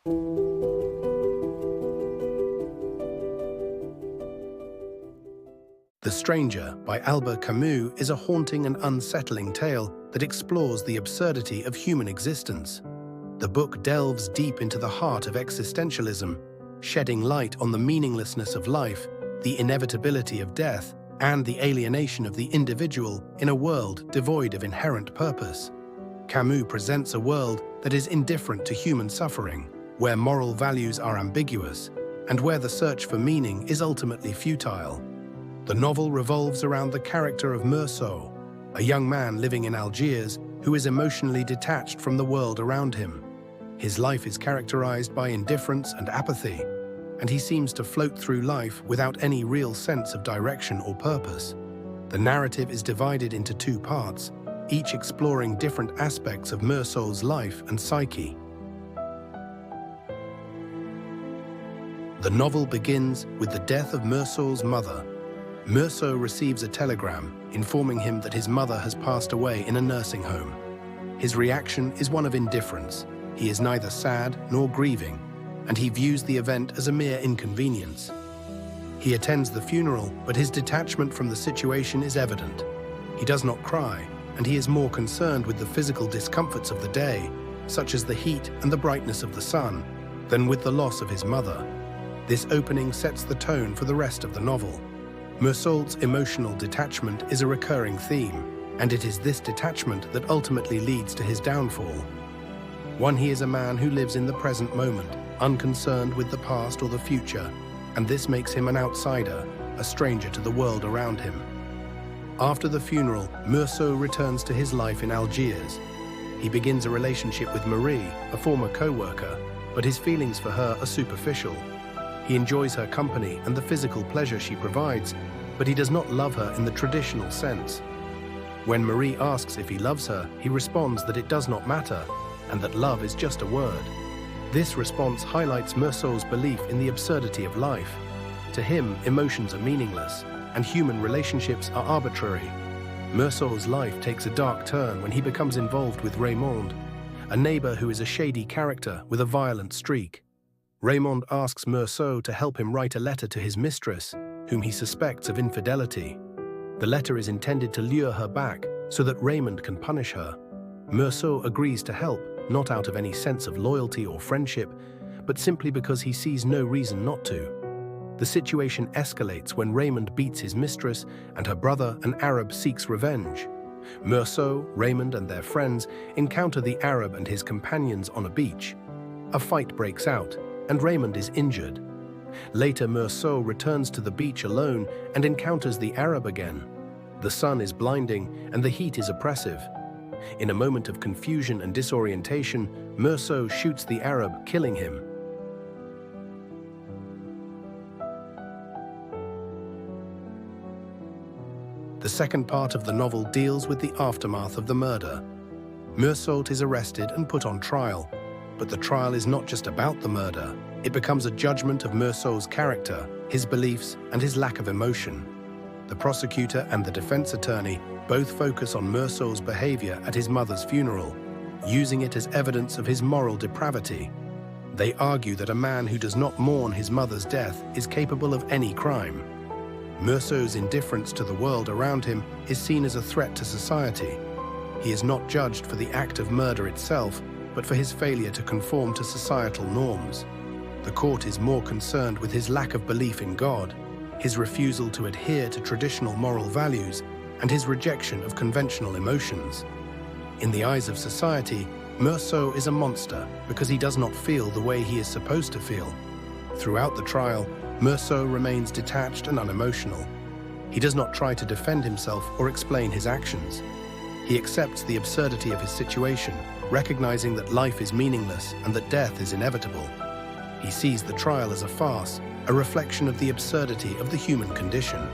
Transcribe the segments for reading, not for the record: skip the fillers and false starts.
The Stranger by Albert Camus is a haunting and unsettling tale that explores the absurdity of human existence. The book delves deep into the heart of existentialism, shedding light on the meaninglessness of life, the inevitability of death, and the alienation of the individual in a world devoid of inherent purpose. Camus presents a world that is indifferent to human suffering, where moral values are ambiguous, and where the search for meaning is ultimately futile. The novel revolves around the character of Meursault, a young man living in Algiers who is emotionally detached from the world around him. His life is characterized by indifference and apathy, and he seems to float through life without any real sense of direction or purpose. The narrative is divided into two parts, each exploring different aspects of Meursault's life and psyche. The novel begins with the death of Meursault's mother. Meursault receives a telegram informing him that his mother has passed away in a nursing home. His reaction is one of indifference. He is neither sad nor grieving, and he views the event as a mere inconvenience. He attends the funeral, but his detachment from the situation is evident. He does not cry, and he is more concerned with the physical discomforts of the day, such as the heat and the brightness of the sun, than with the loss of his mother. This opening sets the tone for the rest of the novel. Meursault's emotional detachment is a recurring theme, and it is this detachment that ultimately leads to his downfall. He is a man who lives in the present moment, unconcerned with the past or the future, and this makes him an outsider, a stranger to the world around him. After the funeral, Meursault returns to his life in Algiers. He begins a relationship with Marie, a former co-worker, but his feelings for her are superficial. He enjoys her company and the physical pleasure she provides, but he does not love her in the traditional sense. When Marie asks if he loves her, he responds that it does not matter, and that love is just a word. This response highlights Meursault's belief in the absurdity of life. To him, emotions are meaningless, and human relationships are arbitrary. Meursault's life takes a dark turn when he becomes involved with Raymond, a neighbor who is a shady character with a violent streak. Raymond asks Meursault to help him write a letter to his mistress, whom he suspects of infidelity. The letter is intended to lure her back so that Raymond can punish her. Meursault agrees to help, not out of any sense of loyalty or friendship, but simply because he sees no reason not to. The situation escalates when Raymond beats his mistress and her brother, an Arab, seeks revenge. Meursault, Raymond, and their friends encounter the Arab and his companions on a beach. A fight breaks out, and Raymond is injured. Later, Meursault returns to the beach alone and encounters the Arab again. The sun is blinding, and the heat is oppressive. In a moment of confusion and disorientation, Meursault shoots the Arab, killing him. The second part of the novel deals with the aftermath of the murder. Meursault is arrested and put on trial, but the trial is not just about the murder. It becomes a judgment of Meursault's character, his beliefs, and his lack of emotion. The prosecutor and the defense attorney both focus on Meursault's behavior at his mother's funeral, using it as evidence of his moral depravity. They argue that a man who does not mourn his mother's death is capable of any crime. Meursault's indifference to the world around him is seen as a threat to society. He is not judged for the act of murder itself, but for his failure to conform to societal norms. The court is more concerned with his lack of belief in God, his refusal to adhere to traditional moral values, and his rejection of conventional emotions. In the eyes of society, Meursault is a monster because he does not feel the way he is supposed to feel. Throughout the trial, Meursault remains detached and unemotional. He does not try to defend himself or explain his actions. He accepts the absurdity of his situation, recognizing that life is meaningless and that death is inevitable. He sees the trial as a farce, a reflection of the absurdity of the human condition.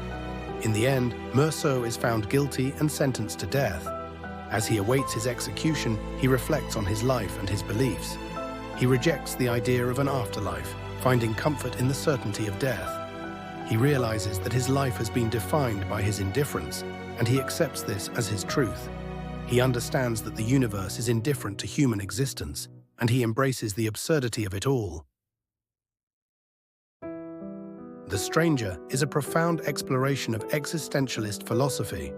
In the end, Meursault is found guilty and sentenced to death. As he awaits his execution, he reflects on his life and his beliefs. He rejects the idea of an afterlife, finding comfort in the certainty of death. He realizes that his life has been defined by his indifference, and he accepts this as his truth. He understands that the universe is indifferent to human existence, and he embraces the absurdity of it all. The Stranger is a profound exploration of existentialist philosophy.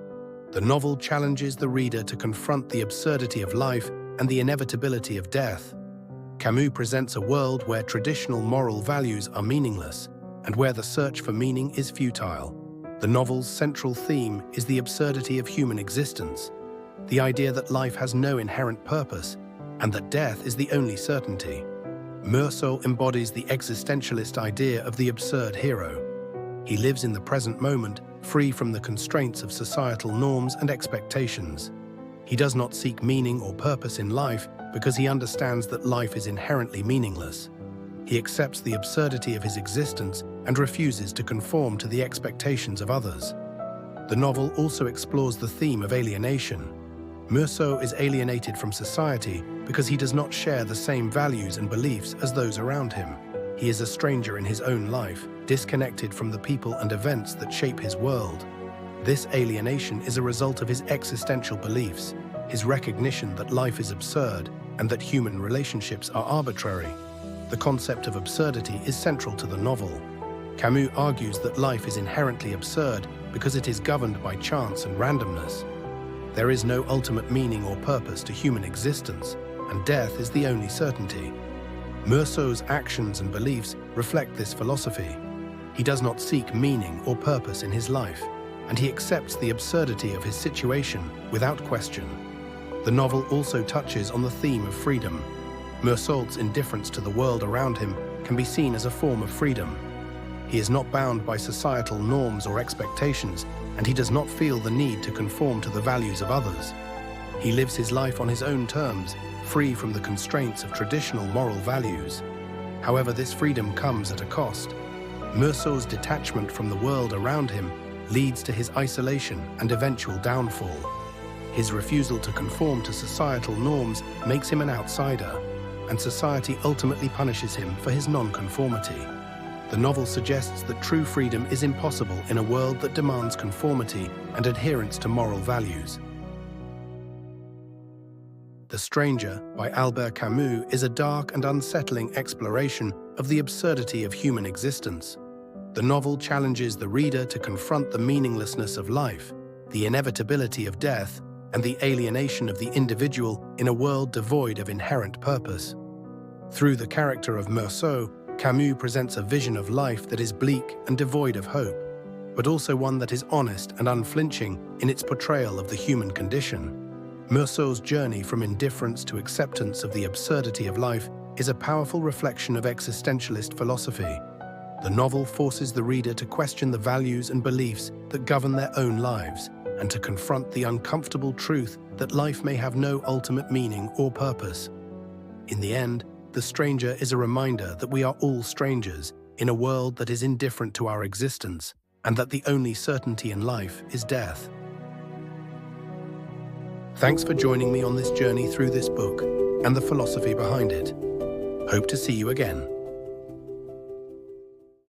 The novel challenges the reader to confront the absurdity of life and the inevitability of death. Camus presents a world where traditional moral values are meaningless and where the search for meaning is futile. The novel's central theme is the absurdity of human existence, the idea that life has no inherent purpose and that death is the only certainty. Meursault embodies the existentialist idea of the absurd hero. He lives in the present moment, free from the constraints of societal norms and expectations. He does not seek meaning or purpose in life because he understands that life is inherently meaningless. He accepts the absurdity of his existence and refuses to conform to the expectations of others. The novel also explores the theme of alienation. Meursault is alienated from society because he does not share the same values and beliefs as those around him. He is a stranger in his own life, disconnected from the people and events that shape his world. This alienation is a result of his existential beliefs, his recognition that life is absurd and that human relationships are arbitrary. The concept of absurdity is central to the novel. Camus argues that life is inherently absurd because it is governed by chance and randomness. There is no ultimate meaning or purpose to human existence, and death is the only certainty. Meursault's actions and beliefs reflect this philosophy. He does not seek meaning or purpose in his life, and he accepts the absurdity of his situation without question. The novel also touches on the theme of freedom. Meursault's indifference to the world around him can be seen as a form of freedom. He is not bound by societal norms or expectations, and he does not feel the need to conform to the values of others. He lives his life on his own terms, free from the constraints of traditional moral values. However, this freedom comes at a cost. Meursault's detachment from the world around him leads to his isolation and eventual downfall. His refusal to conform to societal norms makes him an outsider, and society ultimately punishes him for his nonconformity. The novel suggests that true freedom is impossible in a world that demands conformity and adherence to moral values. The Stranger, by Albert Camus, is a dark and unsettling exploration of the absurdity of human existence. The novel challenges the reader to confront the meaninglessness of life, the inevitability of death, and the alienation of the individual in a world devoid of inherent purpose. Through the character of Meursault, Camus presents a vision of life that is bleak and devoid of hope, but also one that is honest and unflinching in its portrayal of the human condition. Meursault's journey from indifference to acceptance of the absurdity of life is a powerful reflection of existentialist philosophy. The novel forces the reader to question the values and beliefs that govern their own lives and to confront the uncomfortable truth that life may have no ultimate meaning or purpose. In the end, The Stranger is a reminder that we are all strangers in a world that is indifferent to our existence, and that the only certainty in life is death. Thanks for joining me on this journey through this book and the philosophy behind it. Hope to see you again.